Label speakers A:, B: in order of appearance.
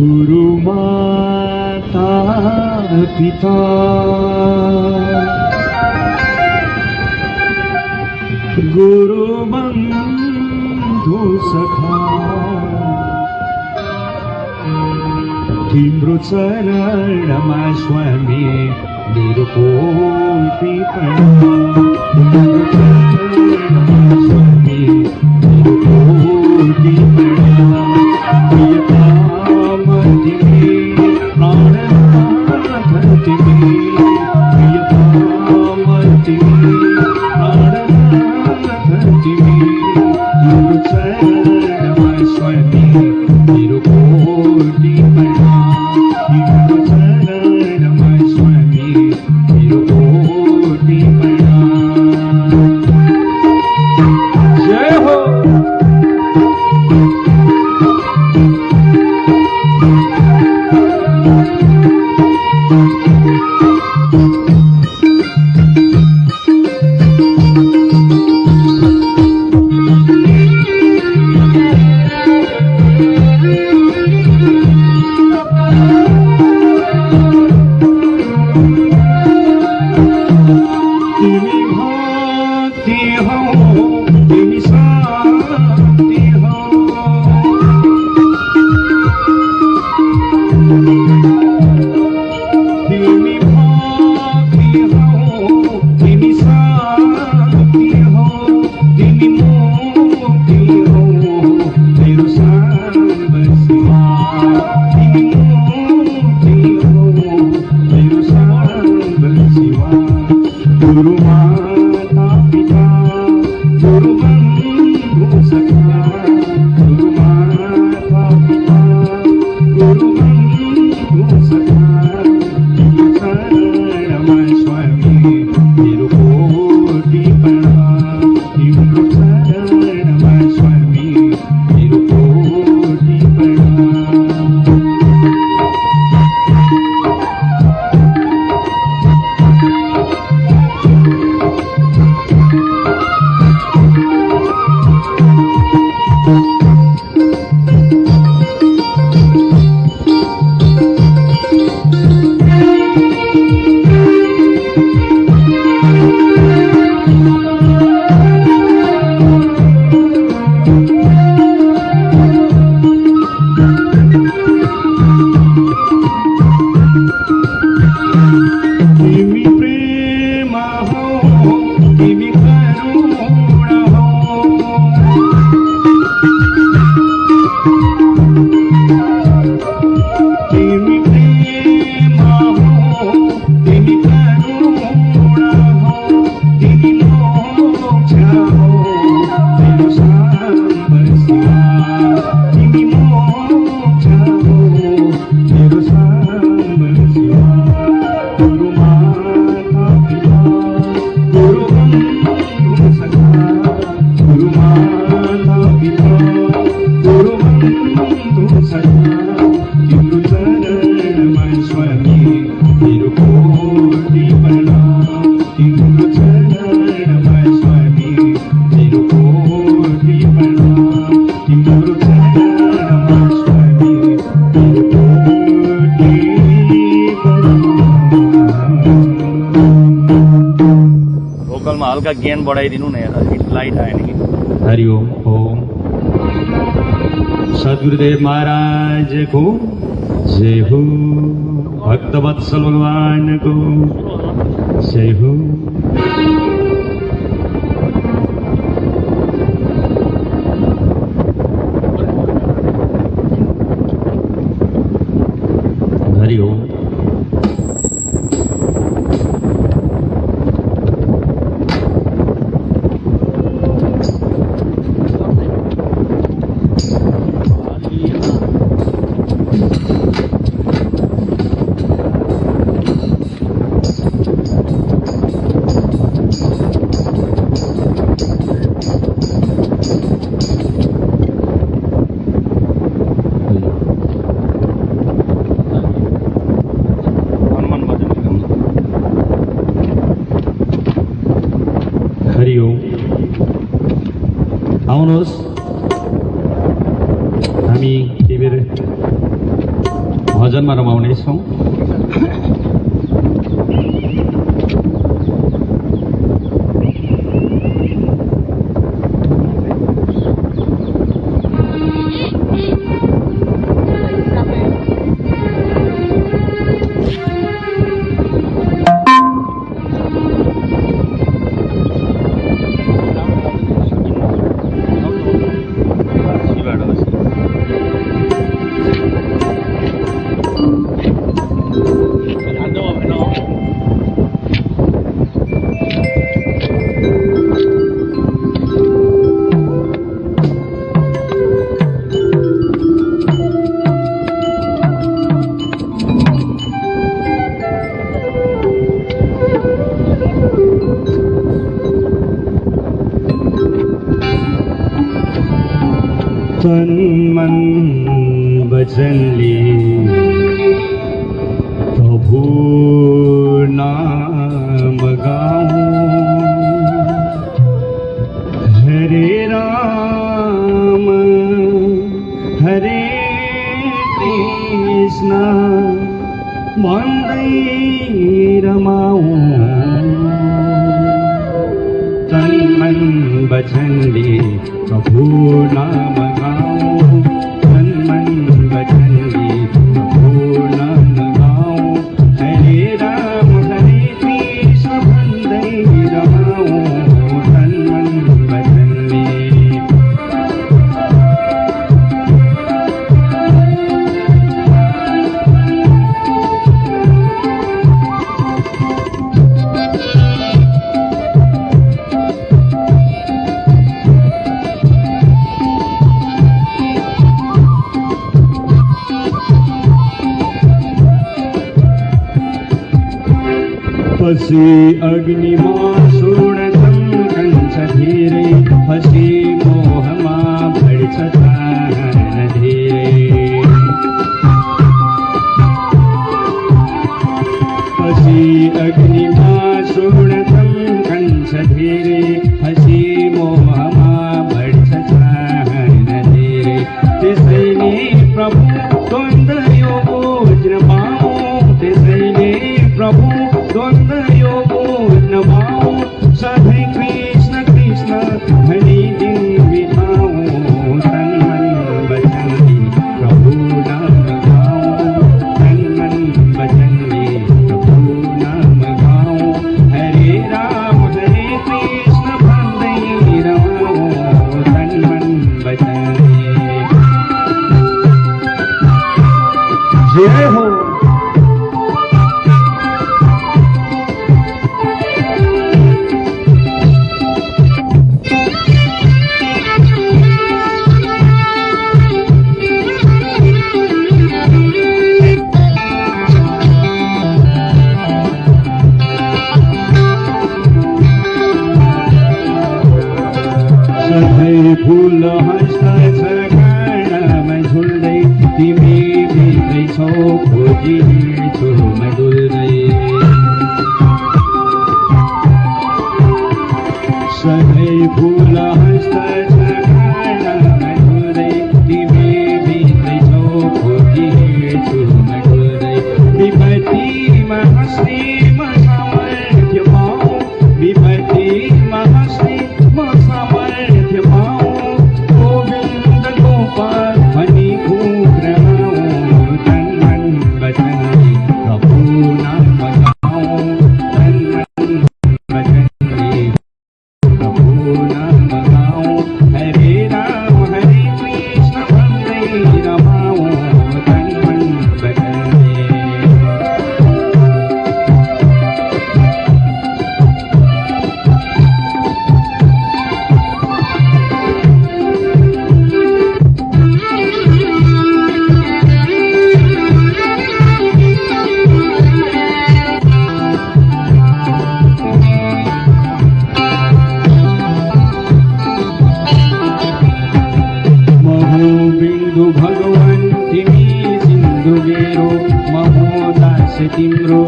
A: गुरु माता पिता गुरु बन्धु सखा तिम्रो चरणमा स्वामी मेरो कोटि प्रणाम तिम्रो चरणमा स्वामी मेरो कोटि प्रणाम प्रियतम तिमी प्राणनाथ तिमी प्रियतम तिमी प्राणनाथ तिमी तिम्रो चरणमा स्वामी मेरो कोटि प्रणाम तिम्रो चरणमा स्वामी मेरो कोटि प्रणाम। जय हो। गुरु माता पिता गुरु बन्धु सखा गुरु माता पिता गुरु बन्धु सखा तिम्रो चरणमा स्वामी मेरो कोटि प्रणाम तिम्रो चरणमा स्वामी मेरो कोटि प्रणाम।
B: हल्का ज्ञान बढ़ाइदिनु न यार, लाइट आएन कि।
A: हरि ओम। ओम सद्गुरुदेव महाराज को जय हो। भक्तवत्सल भगवान को जय हो। हरि ओम। हरि ओम। आउनुहोस् हामी केही बेर भजनमा रमाउनेछौँ। तन मन वचनले प्रभु नाम गाऊं, हरे राम हरे कृष्ण भन्दै रमाऊं। तन मन वचनले प्रभु नाम गाऊं, तन मन वचनले प्रभु नाम गाऊं, हरे राम हरे कृष्ण भन्दै रमाऊं। तन मन वचनले पसी अग्निमा सुणतं कंस धीरे, हसी मोहमा भड्छ तान धीरे। पसी अग्निमा सुणतं कंस धीरे, हसी मोहमा भड्छ तान धीरे। त्यसैले प्रभु द्वन्द्व योगो जमाओ, त्यसैले प्रभु द्वन्द्व योगो नमाओ, सधैँ कृष्ण कृष्ण भनी दिन बिताऊं। तन मन वचनले प्रभु नाम गाऊं, तन मन वचनले प्रभु नाम गाऊं, हरे राम हरे कृष्ण भन्दै रमाऊं। तन मन वचनले जय हो। सधैँ फुल हाँस्दछ काँडामा झुल्दै, तिमी भित्रै छौ खोजी हिँड्छु म डुल्दै। सधैँ फुल हाँस्दछ काँडामा झुल्दै, तिमी भित्रै छौ खोजी हिँड्छु म डुल्दै। विपत्तिमा हाँस्ने म सामर्थ्य पाऊँ, विपत्तिमा हाँस्ने म सामर्थ्य पाऊँ, गोविन्द गोपाल भनी खूब रमाऊं। तन मन वचनले प्रभु नाम गाऊं, तन मन वचनले प्रभु नाम गाऊं, हरे राम हरे कृष्ण भन्दै रमाऊं। तन मन वचनले भगवान तिमी सिन्धु मेरो, म हो दास तिम्रो